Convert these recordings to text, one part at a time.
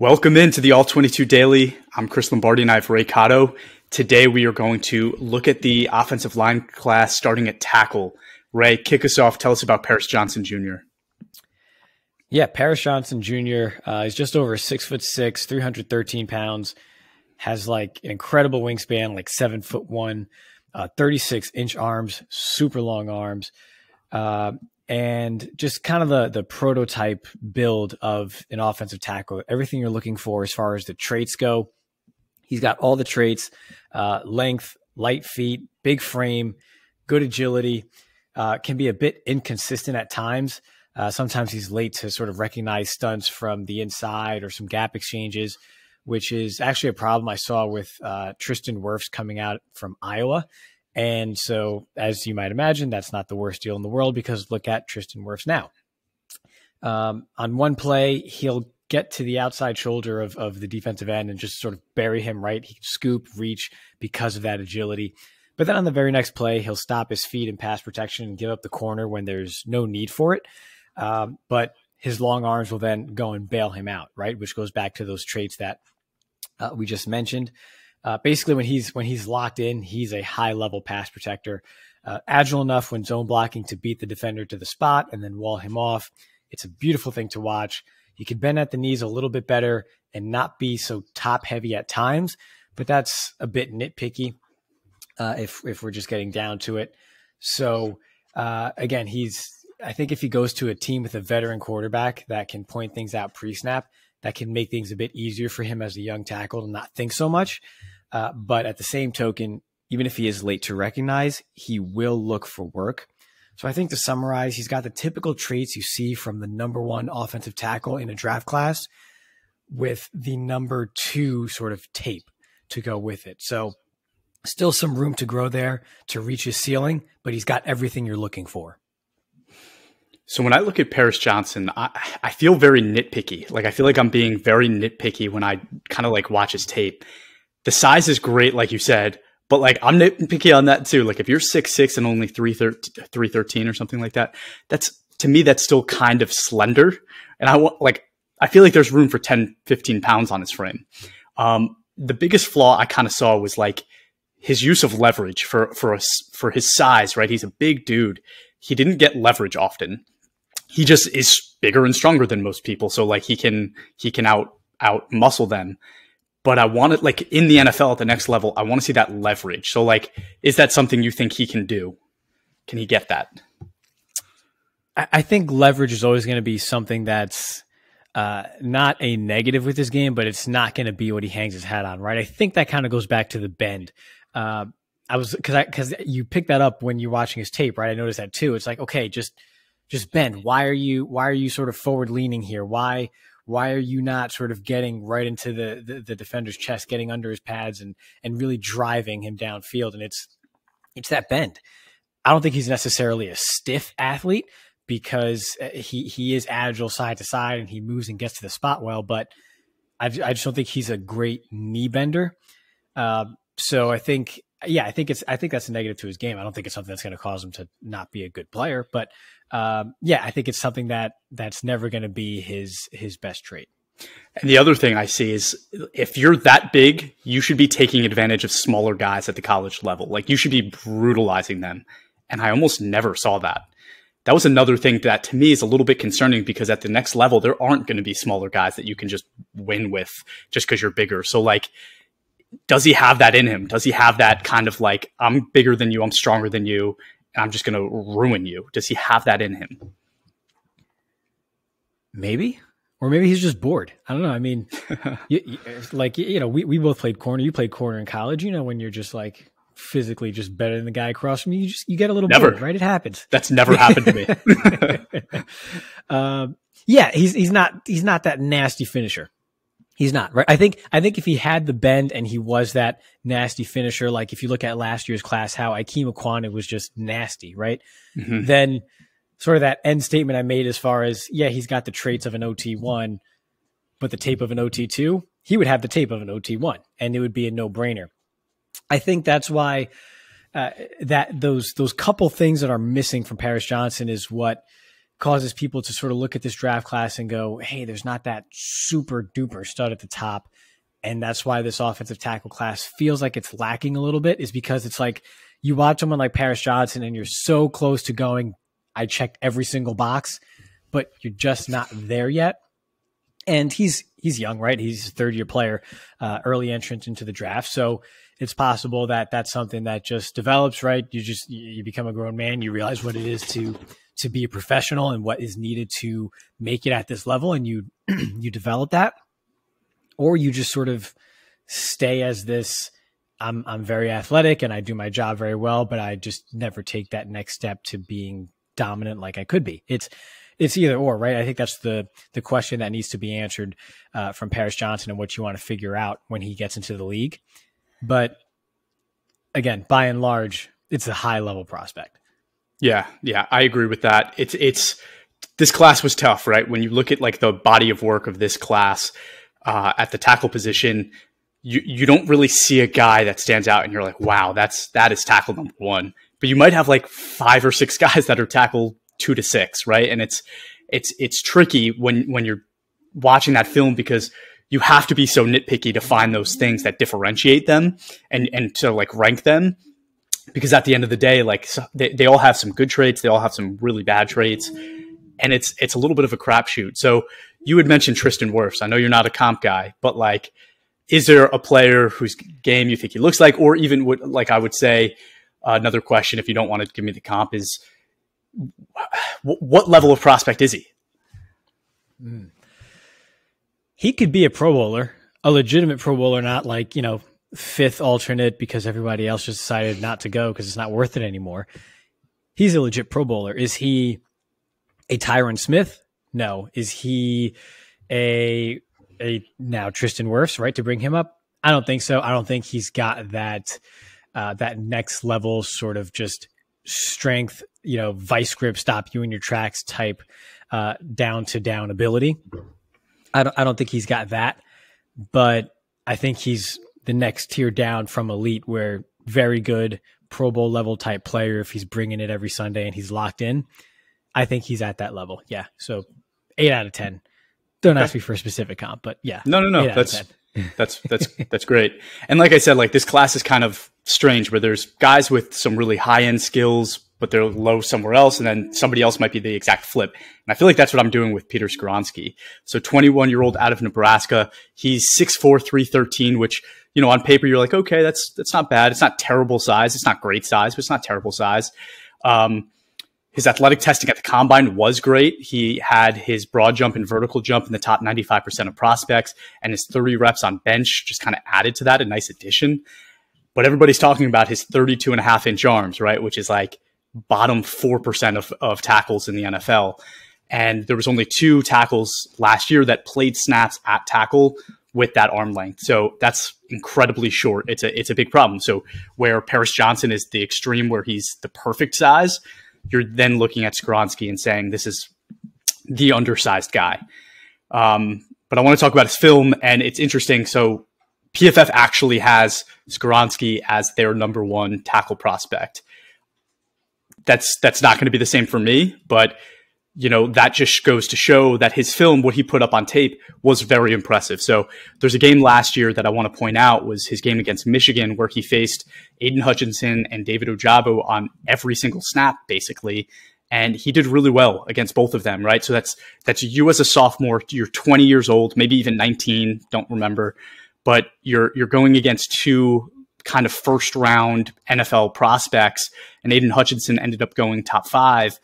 Welcome into the All-22 Daily. I'm Chris Lombardi and I have Ray Cotto. Today we are going to look at the offensive line class starting at tackle. Ray, kick us off. Tell us about Paris Johnson Jr. Yeah, Paris Johnson Jr. Is just over 6'6", 313 pounds, has like an incredible wingspan, like 7'1", 36-inch arms, super long arms. And just kind of the prototype build of an offensive tackle, everything you're looking for as far as the traits go. He's got all the traits, length, light feet, big frame, good agility, can be a bit inconsistent at times. Sometimes he's late to sort of recognize stunts from the inside or some gap exchanges, which is actually a problem I saw with Tristan Wirfs coming out from Iowa. And so, as you might imagine, that's not the worst deal in the world because look at Tristan Wirfs now. On one play, he'll get to the outside shoulder of the defensive end and just sort of bury him right. He can scoop, reach because of that agility. But then on the very next play, he'll stop his feet in pass protection and give up the corner when there's no need for it. But his long arms will then go and bail him out, right? Which goes back to those traits that we just mentioned. Basically, when he's locked in, he's a high-level pass protector, agile enough when zone blocking to beat the defender to the spot and then wall him off. It's a beautiful thing to watch. He can bend at the knees a little bit better and not be so top-heavy at times, but that's a bit nitpicky if we're just getting down to it. So, again, I think if he goes to a team with a veteran quarterback that can point things out pre-snap, that can make things a bit easier for him as a young tackle to not think so much. But at the same token, even if he is late to recognize, he will look for work. So I think to summarize, he's got the typical traits you see from the #1 offensive tackle in a draft class with the #2 sort of tape to go with it. So still some room to grow there to reach his ceiling, but he's got everything you're looking for. So when I look at Paris Johnson, I feel very nitpicky. Like I feel like I'm being very nitpicky when I kind of like watch his tape. The size is great, like you said, but like I'm nitpicky on that too. Like if you're 6'6" and only 313 or something like that, to me that's still kind of slender. And I feel like there's room for 10, 15 pounds on his frame. The biggest flaw I kind of saw was like his use of leverage for his size. Right, he's a big dude. He didn't get leverage often. He just is bigger and stronger than most people. So like he can out muscle them. But I want it like in the NFL at the next level, I want to see that leverage. So like, is that something you think he can do? Can he get that? I think leverage is always going to be something that's not a negative with his game, but it's not going to be what he hangs his hat on, right? I think that kind of goes back to the bend. Because you picked that up when you're watching his tape, right? I noticed that too. It's like, okay, just bend. Why are you sort of forward leaning here? Why are you not sort of getting right into the defender's chest, getting under his pads and really driving him downfield? And it's that bend. I don't think he's necessarily a stiff athlete because he is agile side to side and he moves and gets to the spot well, but I just don't think he's a great knee bender. So I think that's a negative to his game. I don't think it's something that's going to cause him to not be a good player, but I think it's something that's never going to be his best trait. And the other thing I see is if you're that big, you should be taking advantage of smaller guys at the college level. Like you should be brutalizing them. And I almost never saw that. That was another thing that to me is a little bit concerning because at the next level, there aren't going to be smaller guys that you can just win with just because you're bigger. So like, does he have that in him? Does he have that kind of like, I'm bigger than you, I'm stronger than you, and I'm just going to ruin you? Does he have that in him? Maybe. Or maybe he's just bored. I don't know. I mean, we both played corner. You played corner in college. You know, when you're just like physically just better than the guy across from you, you get a little bored, right? It happens. That's never happened to me. He's not that nasty finisher. He's not, right? I think if he had the bend and he was that nasty finisher, like if you look at last year's class, how Ikem Ekwonu was just nasty, right? Mm-hmm. Then sort of that end statement I made as far as, he's got the traits of an OT1, but the tape of an OT2, he would have the tape of an OT1 and it would be a no-brainer. I think that's why that those couple things that are missing from Paris Johnson is what causes people to sort of look at this draft class and go, hey, there's not that super duper stud at the top. And that's why this offensive tackle class feels like it's lacking a little bit, is because it's like you watch someone like Paris Johnson and you're so close to going, I checked every single box, but you're just not there yet. And he's young, right? He's a third-year player, early entrant into the draft. So it's possible that that's something that just develops, right? You become a grown man. You realize what it is to be a professional and what is needed to make it at this level, and you you develop that. Or you just sort of stay as this, I'm very athletic and I do my job very well, but I just never take that next step to being dominant like I could be. It's either or, right? I think that's the question that needs to be answered from Paris Johnson, and what you want to figure out when he gets into the league. But again, by and large, it's a high level prospect. Yeah, I agree with that. It's this class was tough, right? When you look at like the body of work of this class at the tackle position, you don't really see a guy that stands out and you're like, wow, that is tackle number one. But you might have like 5 or 6 guys that are tackle 2 to 6, right? And it's tricky when you're watching that film, because you have to be so nitpicky to find those things that differentiate them and to like rank them. Because at the end of the day, like they all have some good traits, they all have some really bad traits, and it's a little bit of a crapshoot. So you had mentioned Tristan Wirfs. I know you're not a comp guy, but like, is there a player whose game you think he looks like, or even would, like, I would say another question, if you don't want to give me the comp, is what level of prospect is he? He could be a Pro Bowler, a legitimate Pro Bowler, not like, 5th alternate because everybody else just decided not to go because it's not worth it anymore. He's a legit Pro Bowler. Is he a Tyron Smith? No. Is he a now Tristan Wirfs, right, to bring him up? I don't think so. I don't think he's got that next level sort of just strength, vice grip, stop you in your tracks type down to down ability. I don't think he's got that, but I think he's the next tier down from elite, where very good Pro Bowl level type player, if he's bringing it every Sunday and he's locked in. I think he's at that level. Yeah. So 8 out of 10. Don't ask me for a specific comp, but yeah. No. That's great. And like I said, like this class is kind of strange, where there's guys with some really high end skills, but they're low somewhere else. And then somebody else might be the exact flip. And I feel like that's what I'm doing with Peter Skoronski. So 21-year-old out of Nebraska, he's 6'4", 313, which, on paper, you're like, okay, that's not bad. It's not terrible size. It's not great size, but it's not terrible size. His athletic testing at the combine was great. He had his broad jump and vertical jump in the top 95% of prospects, and his 30 reps on bench just kind of added to that, a nice addition. But everybody's talking about his 32.5-inch arms, right? Which is like bottom 4% of tackles in the NFL. And there was only 2 tackles last year that played snaps at tackle with that arm length. So that's incredibly short. It's a big problem. So where Paris Johnson is the extreme, where he's the perfect size, you're then looking at Skoronski and saying, this is the undersized guy. But I want to talk about his film, and it's interesting. So PFF actually has Skoronski as their number 1 tackle prospect. That's not going to be the same for me, but that just goes to show that his film, what he put up on tape, was very impressive. So there's a game last year that I want to point out, was his game against Michigan, where he faced Aiden Hutchinson and David Ojabo on every single snap, basically. And he did really well against both of them, right? So that's you as a sophomore. You're 20 years old, maybe even 19, don't remember. But you're going against 2 kind of first round NFL prospects, and Aiden Hutchinson ended up going top 5.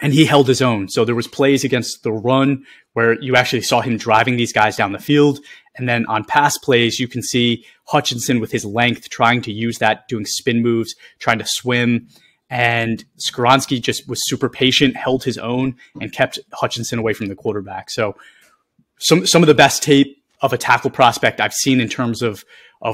And he held his own. So there was plays against the run where you actually saw him driving these guys down the field. And then on pass plays, you can see Hutchinson with his length trying to use that, doing spin moves, trying to swim. And Skoronski just was super patient, held his own, and kept Hutchinson away from the quarterback. So some of the best tape of a tackle prospect I've seen in terms of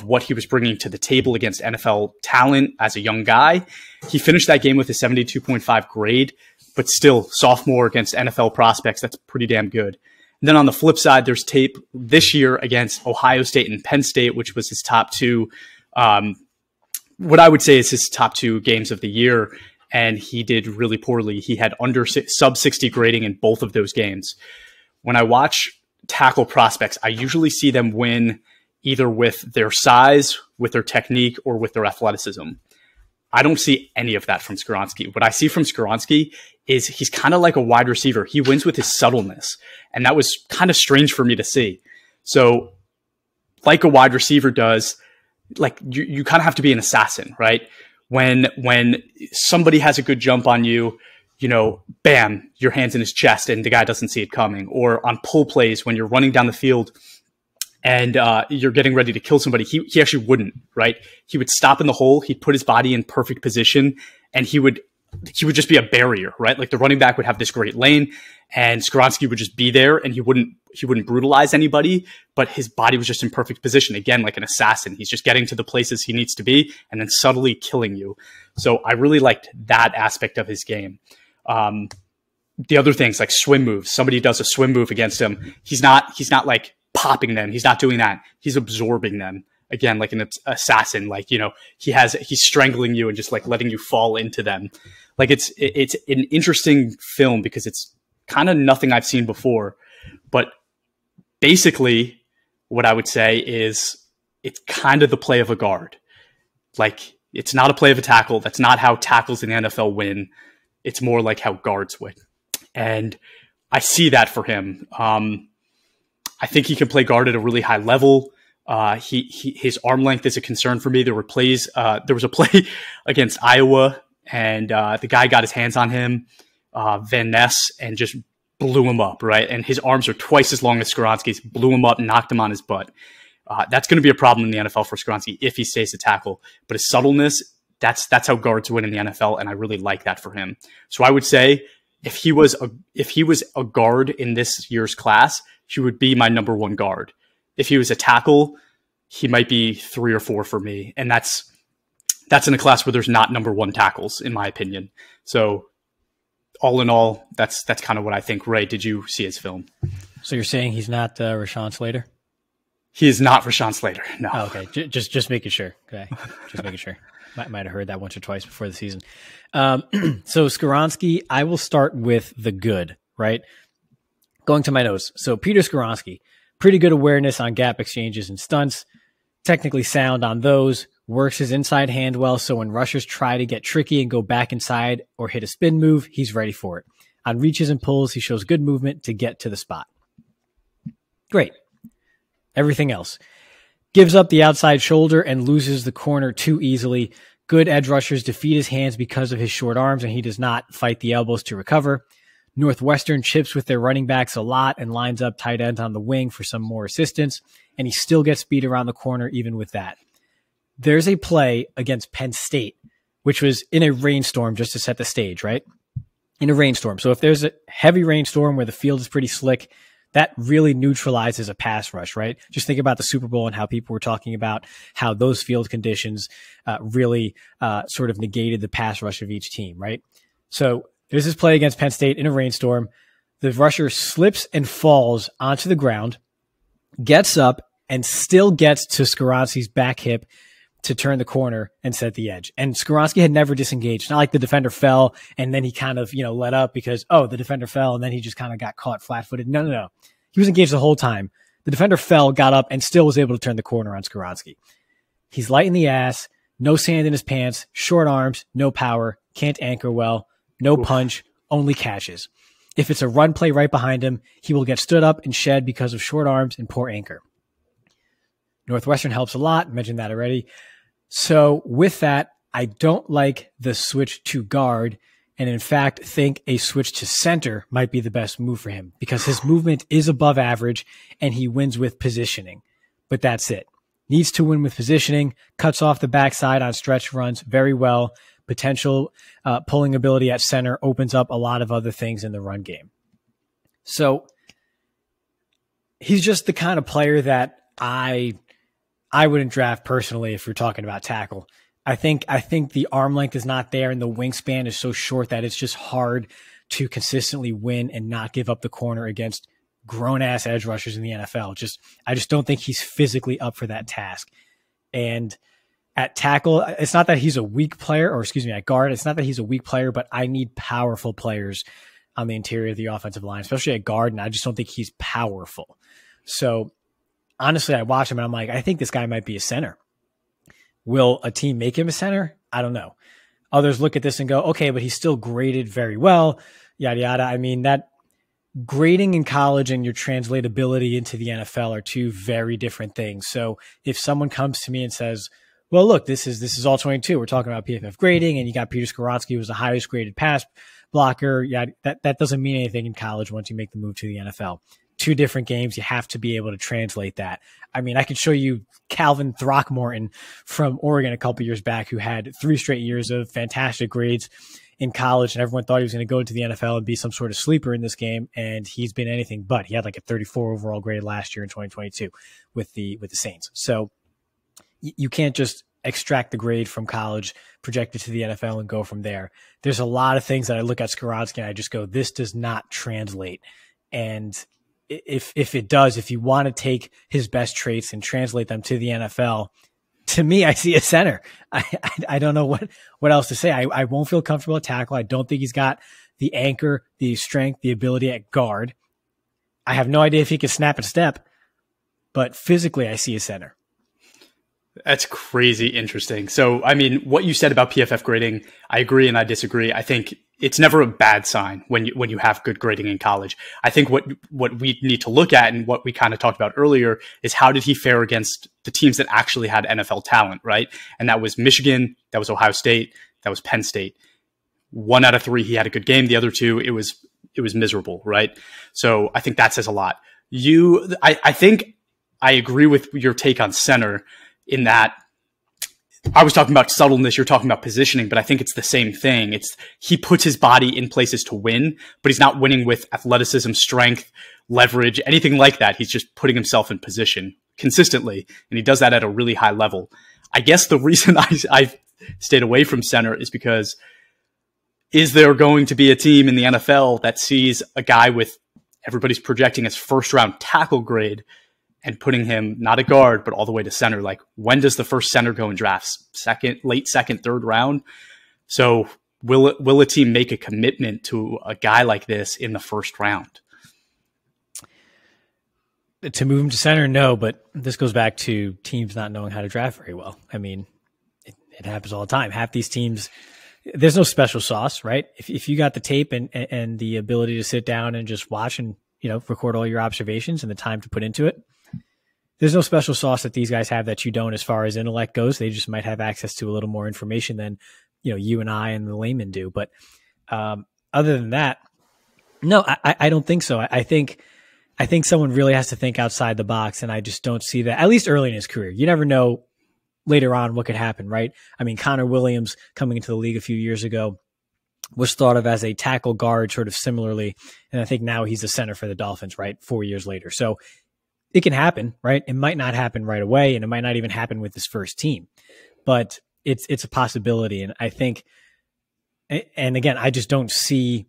what he was bringing to the table against NFL talent as a young guy. He finished that game with a 72.5 grade. But still, sophomore against NFL prospects, that's pretty damn good. And then on the flip side, there's tape this year against Ohio State and Penn State, which was his top 2, what I would say is his top 2 games of the year. and he did really poorly. He had sub 60 grading in both of those games. When I watch tackle prospects, I usually see them win either with their size, with their technique, or with their athleticism. I don't see any of that from Skoronski. What I see from Skoronski is he's kind of like a wide receiver. He wins with his subtleness, and that was kind of strange for me to see. So like a wide receiver does, like you kind of have to be an assassin, right? When somebody has a good jump on you, you know, bam, your hand's in his chest and the guy doesn't see it coming. Or on pull plays, when you're running down the field and you're getting ready to kill somebody, he actually wouldn't, right? He would stop in the hole, he'd put his body in perfect position, and he would just be a barrier, right? Like the running back would have this great lane, and Skoronski would just be there, and he wouldn't brutalize anybody, but his body was just in perfect position. Again, like an assassin. He's just getting to the places he needs to be and then subtly killing you. So I really liked that aspect of his game. The other things like swim moves, somebody does a swim move against him. He's not like popping them. He's not doing that. He's absorbing them. Again, like an assassin, like, you know, he's strangling you and just like letting you fall into them. Like it's an interesting film because it's kind of nothing I've seen before, but basically what I would say is it's kind of the play of a guard. Like it's not a play of a tackle. That's not how tackles in the NFL win. It's more like how guards win. And I see that for him. I think he can play guard at a really high level. His arm length is a concern for me. There was a play against Iowa, and the guy got his hands on him, Van Ness, and just blew him up, right? And his arms are twice as long as Skoronski's, blew him up and knocked him on his butt. That's going to be a problem in the NFL for Skoronski if he stays a tackle. But his subtleness, that's how guards win in the NFL, and I really like that for him. So I would say if he was a guard in this year's class, he would be my number one guard. If he was a tackle, he might be 3 or 4 for me. And that's in a class where there's not number one tackles, in my opinion. So all in all, that's kind of what I think. Ray, did you see his film? So you're saying he's not Rashawn Slater? He is not Rashawn Slater. No. Oh, okay. Just making sure. Okay. Just making sure. Might have heard that once or twice before the season. So Skoronski, I will start with the good, right? Going to my notes. So Peter Skoronski, pretty good awareness on gap exchanges and stunts, technically sound on those, works his inside hand well, so when rushers try to get tricky and go back inside or hit a spin move, he's ready for it. On reaches and pulls, he shows good movement to get to the spot. Great. Everything else. Gives up the outside shoulder and loses the corner too easily. Good edge rushers defeat his hands because of his short arms, and he does not fight the elbows to recover. Northwestern chips with their running backs a lot and lines up tight ends on the wing for some more assistance, and he still gets speed around the corner even with that. There's a play against Penn State, which was in a rainstorm just to set the stage, right? In a rainstorm. So if there's a heavy rainstorm where the field is pretty slick, that really neutralizes a pass rush, right? Just think about the Super Bowl and how people were talking about how those field conditions really sort of negated the pass rush of each team, right? So there's this play against Penn State in a rainstorm. The rusher slips and falls onto the ground, gets up, and still gets to Skoronski's back hip to turn the corner and set the edge. And Skoronski had never disengaged. Not like the defender fell and then he kind of, let up because, the defender fell and then he just kind of got caught flat-footed. No. He was engaged the whole time. The defender fell, got up, and still was able to turn the corner on Skoronski. He's light in the ass, no sand in his pants, short arms, no power, can't anchor well, no punch, only catches. If it's a run play right behind him, he will get stood up and shed because of short arms and poor anchor. Northwestern helps a lot. Mentioned that already. So with that, I don't like the switch to guard, and in fact think a switch to center might be the best move for him because his movement is above average and he wins with positioning. But that's it. Needs to win with positioning, cuts off the backside on stretch runs very well. Potential pulling ability at center opens up a lot of other things in the run game. So he's just the kind of player that I wouldn't draft personally if you're talking about tackle. I think the arm length is not there and the wingspan is so short that it's just hard to consistently win and not give up the corner against grown-ass edge rushers in the NFL. I just don't think he's physically up for that task. And at tackle, it's not that he's a weak player, or excuse me, at guard, it's not that he's a weak player, but I need powerful players on the interior of the offensive line, especially at guard, and I just don't think he's powerful. So honestly, I watch him and I'm like, I think this guy might be a center. Will a team make him a center? I don't know. Others look at this and go, okay, but he's still graded very well, yada, yada. I mean, that grading in college and your translatability into the NFL are two very different things. So if someone comes to me and says, well, look, this is All-22. We're talking about PFF grading, and you got Peter Skoronski, who was the highest graded pass blocker. Yeah, that doesn't mean anything in college once you make the move to the NFL. Two different games. You have to be able to translate that. I mean, I could show you Calvin Throckmorton from Oregon a couple years back, who had 3 straight years of fantastic grades in college, and everyone thought he was going to go into the NFL and be some sort of sleeper in this game, and he's been anything but. He had like a 34 overall grade last year in 2022 with the Saints. So you can't just extract the grade from college, project it to the NFL, and go from there. There's a lot of things that I look at Skoronski and I just go, this does not translate. And if it does, if you want to take his best traits and translate them to the NFL, to me, I see a center. I don't know what else to say. I won't feel comfortable at tackle. I don't think he's got the anchor, the strength, the ability at guard. I have no idea if he can snap and step, but physically I see a center. That's crazy interesting. So, I mean, what you said about PFF grading, I agree and I disagree. I think it's never a bad sign when you have good grading in college. I think what we need to look at, and what we kind of talked about earlier, is how did he fare against the teams that actually had NFL talent, right? And that was Michigan, that was Ohio State, that was Penn State. 1 out of 3, he had a good game. The other 2, it was miserable, right? So I think that says a lot. I think I agree with your take on center, in that I was talking about subtleness, you're talking about positioning, but I think it's the same thing. He puts his body in places to win, but he's not winning with athleticism, strength, leverage, anything like that. He's just putting himself in position consistently, and he does that at a really high level. I guess the reason I've stayed away from center is because, is there going to be a team in the NFL that sees a guy with, everybody's projecting his first-round tackle grade, and putting him not a guard, but all the way to center? Like, when does the first center go in drafts? Late second, third round? So will a team make a commitment to a guy like this in the first round? To move him to center, no, but this goes back to teams not knowing how to draft very well. I mean, it happens all the time. Half these teams, there's no special sauce, right? If you got the tape and the ability to sit down and just watch and, record all your observations and the time to put into it, there's no special sauce that these guys have that you don't as far as intellect goes. They just might have access to a little more information than, you and I and the layman do. But other than that, no, I don't think so. I think someone really has to think outside the box, and I just don't see that, at least early in his career. You never know later on what could happen, right? I mean, Connor Williams coming into the league a few years ago was thought of as a tackle guard sort of similarly, and I think now he's a center for the Dolphins, right, 4 years later. So it can happen, right? It might not happen right away, and it might not even happen with his first team, but it's a possibility. And I think, and again, I just don't see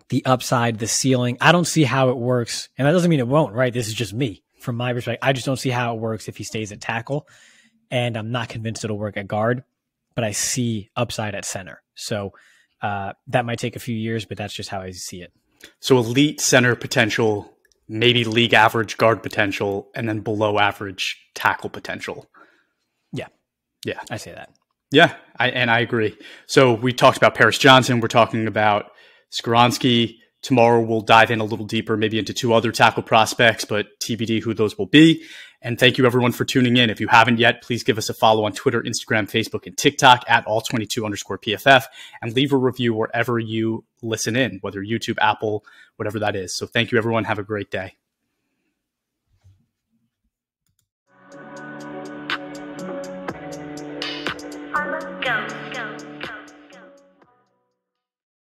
the upside, the ceiling. I don't see how it works, and that doesn't mean it won't, right? This is just me from my perspective. I just don't see how it works if he stays at tackle, and I'm not convinced it'll work at guard, but I see upside at center. So that might take a few years, but that's just how I see it. So elite center potential, maybe league average guard potential, and then below average tackle potential. Yeah. I say that. Yeah, I agree. So we talked about Paris Johnson. We're talking about Skoronski. Tomorrow we'll dive in a little deeper, maybe into 2 other tackle prospects, but TBD who those will be. And thank you everyone for tuning in. If you haven't yet, please give us a follow on Twitter, Instagram, Facebook, and TikTok at all22_PFF, and leave a review wherever you listen in, whether YouTube, Apple, whatever that is. So thank you everyone. Have a great day.